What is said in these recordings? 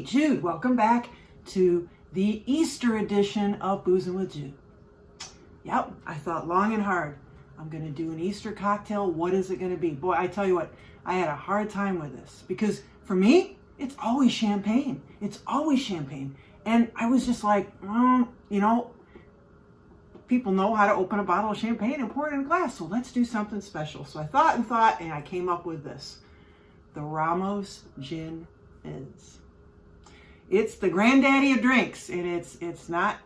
Jude. Welcome back to the Easter edition of Boozin' with Jude. Yep, I thought long and hard. I'm going to do an Easter cocktail. What is it going to be? Boy, I tell you what, I had a hard time with this because for me, it's always champagne. It's always champagne. And I was just like, people know how to open a bottle of champagne and pour it in a glass, so let's do something special. So I thought, and I came up with this. The Ramos Gin Fizz. It's the granddaddy of drinks, and it's not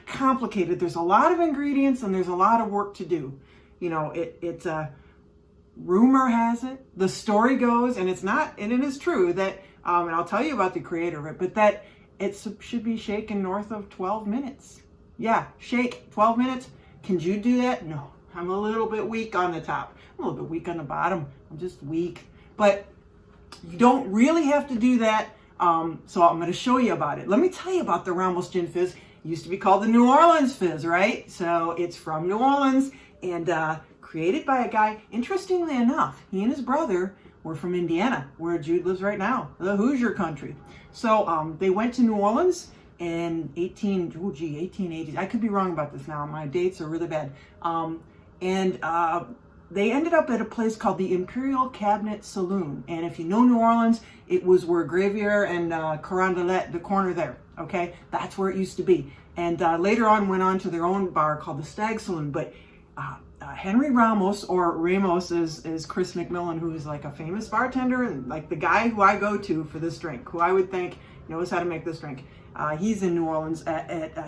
complicated. There's a lot of ingredients and there's a lot of work to do. You know, it's a rumor has it, the story goes, and it is true that, and I'll tell you about the creator of it, but that it should be shaken north of 12 minutes. Yeah, shake 12 minutes. Can you do that? No, I'm a little bit weak on the top. I'm a little bit weak on the bottom. I'm just weak, but you don't really have to do that. So I'm going to show you about it. Let me tell you about the Ramos Gin Fizz. It used to be called the New Orleans Fizz, right? So it's from New Orleans and created by a guy, interestingly enough, he and his brother were from Indiana, where Jude lives right now, the Hoosier country. So they went to New Orleans in 1880s. I could be wrong about this now. My dates are really bad. They ended up at a place called the Imperial Cabinet Saloon. And if you know New Orleans, it was where Gravier and Carondelet, the corner there, okay? That's where it used to be. And later on went on to their own bar called the Stag Saloon. But Henry Ramos, or Ramos is Chris McMillan, who is like a famous bartender, and like the guy who I go to for this drink, who I would think knows how to make this drink. He's in New Orleans.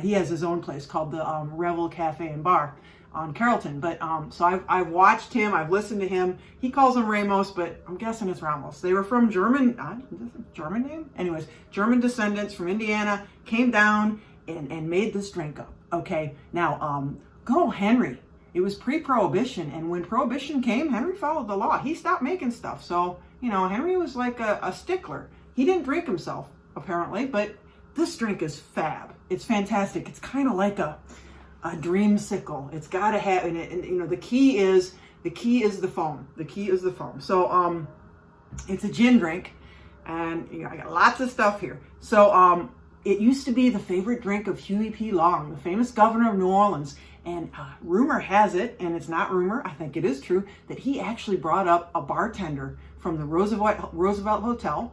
He has his own place called the Revel Cafe and Bar on Carrollton. But so I've watched him, I've listened to him. He calls him Ramos, but I'm guessing it's Ramos. They were from German name? Anyways, German descendants from Indiana, came down and made this drink up. Okay, now good old Henry. It was pre-Prohibition, and when Prohibition came, Henry followed the law. He stopped making stuff. So, you know, Henry was like a stickler. He didn't drink himself, apparently, but this drink is fab. It's fantastic. It's kind of like a dreamsicle. It's got to have, and you know, the key is the foam. The key is the foam. So it's a gin drink, and you know, I got lots of stuff here. So it used to be the favorite drink of Huey P. Long, the famous governor of New Orleans. And rumor has it, and it's not rumor, I think it is true, that he actually brought up a bartender from the Roosevelt Hotel,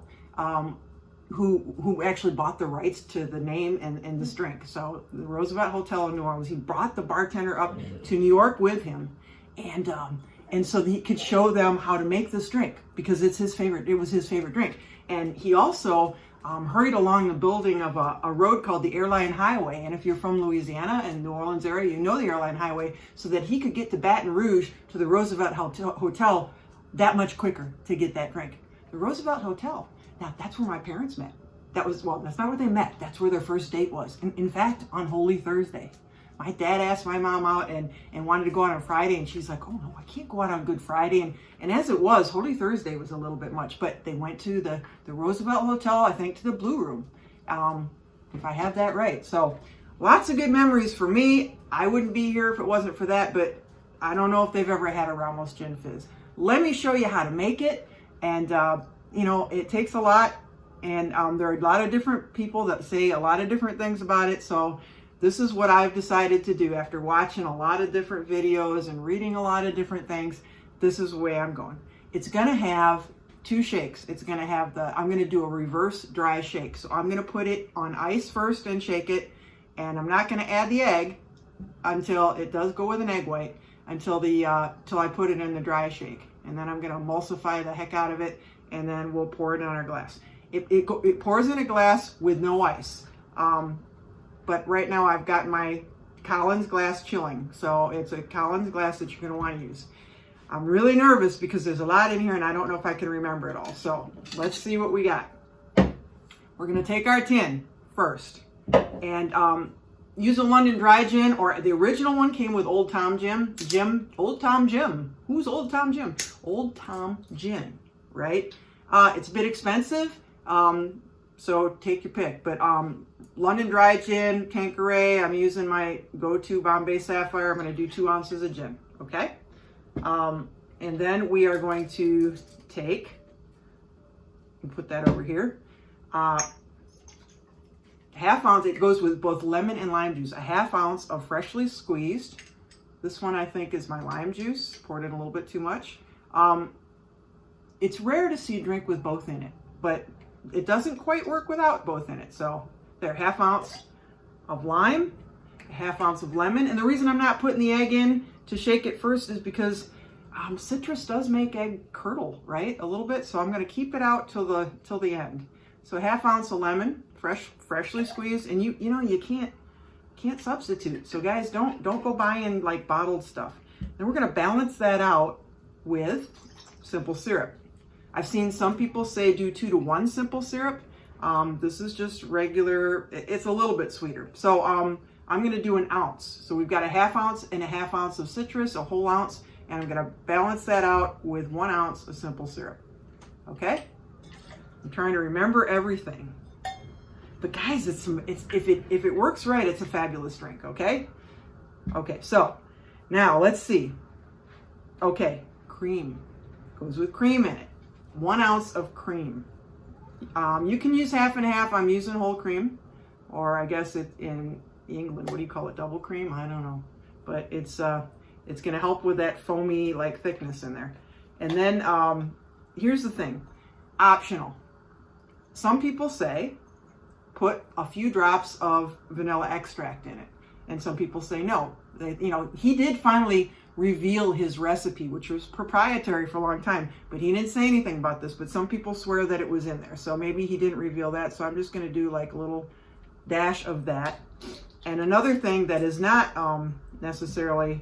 who actually bought the rights to the name and this drink. So the Roosevelt Hotel in New Orleans, he brought the bartender up to New York with him, and so he could show them how to make this drink because it was his favorite drink. And he also hurried along the building of a road called the Airline Highway. And if you're from Louisiana and New Orleans area, you know the Airline Highway, so that he could get to Baton Rouge to the Roosevelt Hotel that much quicker to get that drink. The Roosevelt Hotel. Now, that's where my parents met. That's not where they met. That's where their first date was. In fact, on Holy Thursday. My dad asked my mom out and wanted to go out on Friday, and she's like, oh no, I can't go out on Good Friday. And as it was, Holy Thursday was a little bit much, but they went to the Roosevelt Hotel, I think to the Blue Room, if I have that right. So lots of good memories for me. I wouldn't be here if it wasn't for that, but I don't know if they've ever had a Ramos Gin Fizz. Let me show you how to make it. And, you know, it takes a lot, and there are a lot of different people that say a lot of different things about it. So this is what I've decided to do after watching a lot of different videos and reading a lot of different things. This is the way I'm going. It's going to have 2 shakes. It's going to have I'm going to do a reverse dry shake. So I'm going to put it on ice first and shake it. And I'm not going to add the egg until it does go with an egg white, until I put it in the dry shake. And then I'm going to emulsify the heck out of it, and then we'll pour it in our glass. It pours in a glass with no ice. But right now I've got my Collins glass chilling. So it's a Collins glass that you're going to want to use. I'm really nervous because there's a lot in here and I don't know if I can remember it all. So let's see what we got. We're going to take our tin first and use a London Dry Gin, or the original one came with Old Tom Jim. Old Tom Jim. Who's Old Tom Jim? Old Tom Gin, right? It's a bit expensive. So take your pick, but London Dry Gin, Tanqueray, I'm using my go-to Bombay Sapphire. I'm going to do 2 ounces of gin, okay? And then we are going to take, and put that over here. Half ounce, it goes with both lemon and lime juice. A half ounce of freshly squeezed. This one I think is my lime juice. Poured in a little bit too much. It's rare to see a drink with both in it, but it doesn't quite work without both in it. So there, half ounce of lime, a half ounce of lemon. And the reason I'm not putting the egg in to shake it first is because citrus does make egg curdle, right? A little bit. So I'm going to keep it out till the end. So a half ounce of lemon, freshly squeezed, and you know you can't substitute. So guys, don't go buying like bottled stuff. Then we're going to balance that out with simple syrup. I've seen some people say do 2 to 1 simple syrup. This is just regular. It's a little bit sweeter. So I'm going to do an ounce. So we've got a half ounce and a half ounce of citrus, a whole ounce, and I'm going to balance that out with 1 ounce of simple syrup. Okay? I'm trying to remember everything. But guys, if it works right, it's a fabulous drink. Okay? Okay. So now let's see. Okay, cream goes with cream in it. 1 ounce of cream. You can use half and half. I'm using whole cream, or I guess in England, what do you call it? Double cream? I don't know, but it's going to help with that foamy like thickness in there. And then here's the thing, optional. Some people say put a few drops of vanilla extract in it, and some people say no. You know, he did finally reveal his recipe, which was proprietary for a long time, but he didn't say anything about this, but some people swear that it was in there. So maybe he didn't reveal that. So I'm just going to do like a little dash of that. And another thing that is not necessarily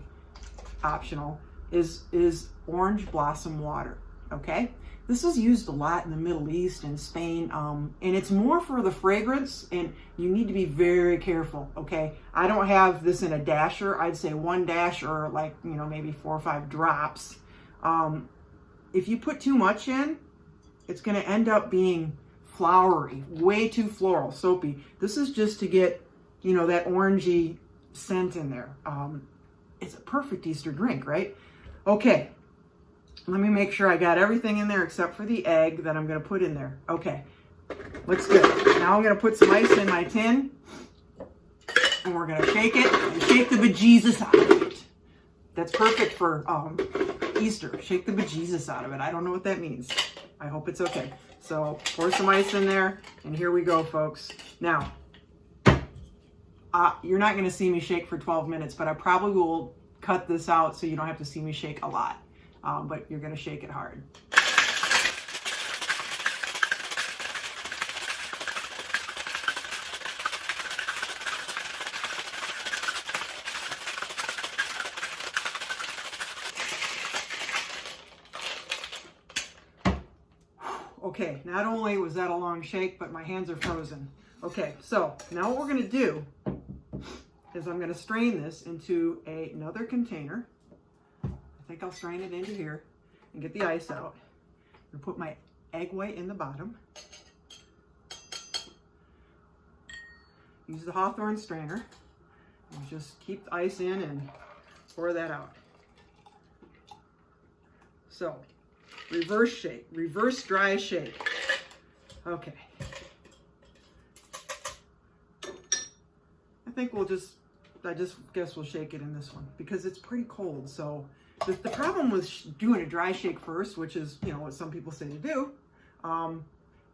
optional is orange blossom water. Okay. This is used a lot in the Middle East and Spain, and it's more for the fragrance, and you need to be very careful, okay? I don't have this in a dasher. I'd say 1 dash or like, you know, maybe 4 or 5 drops. If you put too much in, it's going to end up being flowery, way too floral, soapy. This is just to get, you know, that orangey scent in there. It's a perfect Easter drink, right? Okay. Let me make sure I got everything in there except for the egg that I'm going to put in there. Okay, looks good. Now I'm going to put some ice in my tin, and we're going to shake it and shake the bejesus out of it. That's perfect for Easter. Shake the bejesus out of it. I don't know what that means. I hope it's okay. So pour some ice in there, and here we go, folks. Now, you're not going to see me shake for 12 minutes, but I probably will cut this out so you don't have to see me shake a lot. But you're going to shake it hard. Okay, not only was that a long shake, but my hands are frozen. Okay, so now what we're going to do is I'm going to strain this into another container. I think I'll strain it into here and get the ice out. I'm going to put my egg white in the bottom. Use the Hawthorne strainer and just keep the ice in and pour that out. So, reverse shake, reverse dry shake. Okay. I just guess we'll shake it in this one because it's pretty cold. So the problem with doing a dry shake first, which is, you know, what some people say to do,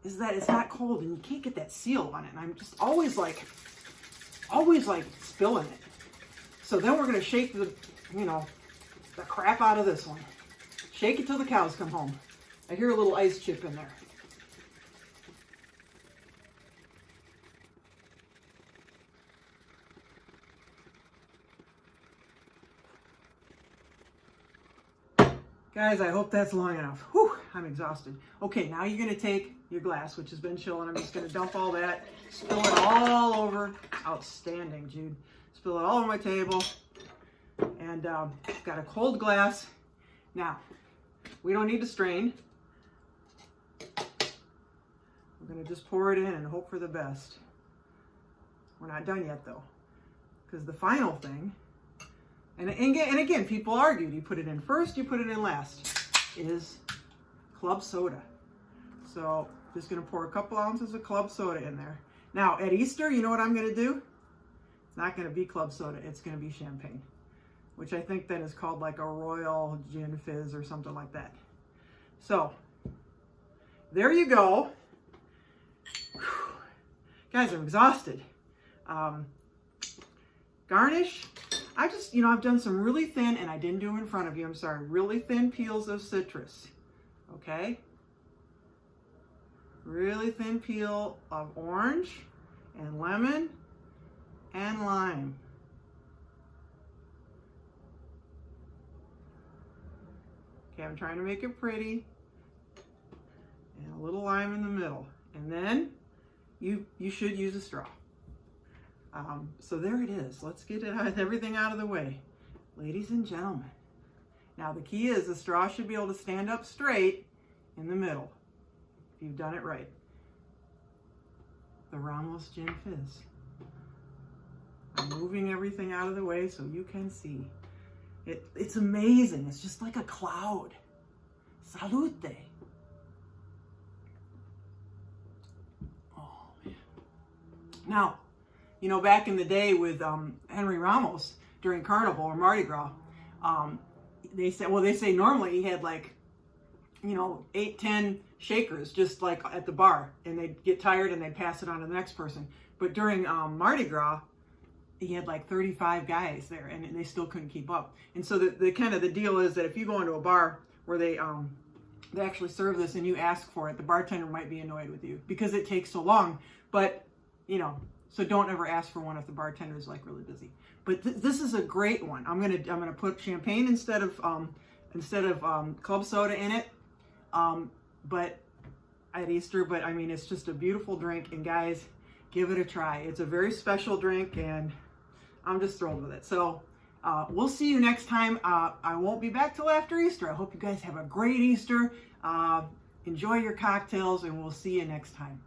is that it's not cold and you can't get that seal on it. And I'm just always like spilling it. So then we're going to shake the crap out of this one. Shake it till the cows come home. I hear a little ice chip in there. Guys, I hope that's long enough. Whew, I'm exhausted. Okay, now you're going to take your glass, which has been chilling. I'm just going to dump all that, spill it all over. Outstanding, Jude. Spill it all over my table. And got a cold glass. Now, we don't need to strain. We're going to just pour it in and hope for the best. We're not done yet, though. Because the final thing, and again, people argue, you put it in first, you put it in last, is club soda. So Just going to pour a couple ounces of club soda in there. Now, at Easter, you know what I'm going to do? It's not going to be club soda. It's going to be champagne, which I think then is called like a Royal Gin Fizz or something like that. So, there you go. Whew. Guys, I'm exhausted. Garnish. I just, I've done some really thin, and I didn't do them in front of you, I'm sorry, really thin peels of citrus. Okay? Really thin peel of orange and lemon and lime. Okay, I'm trying to make it pretty. And a little lime in the middle. And then you should use a straw. So there it is. Let's get everything out of the way. Ladies and gentlemen. Now the key is the straw should be able to stand up straight in the middle. If you've done it right. The Ramos Gin Fizz. I'm moving everything out of the way so you can see. It's amazing. It's just like a cloud. Salute. Oh, man. Now, back in the day with Henry Ramos during Carnival or Mardi Gras, they say normally he had like, 8, 10 shakers just like at the bar, and they'd get tired and they'd pass it on to the next person. But during Mardi Gras, he had like 35 guys there, and they still couldn't keep up. And so the kind of the deal is that if you go into a bar where they actually serve this and you ask for it, the bartender might be annoyed with you because it takes so long. But so don't ever ask for one if the bartender is like really busy. But this is a great one. I'm gonna put champagne instead of club soda in it. But at Easter, but I mean, it's just a beautiful drink, and guys, give it a try. It's a very special drink, and I'm just thrilled with it. So we'll see you next time. I won't be back till after Easter. I hope you guys have a great Easter. Enjoy your cocktails, and we'll see you next time.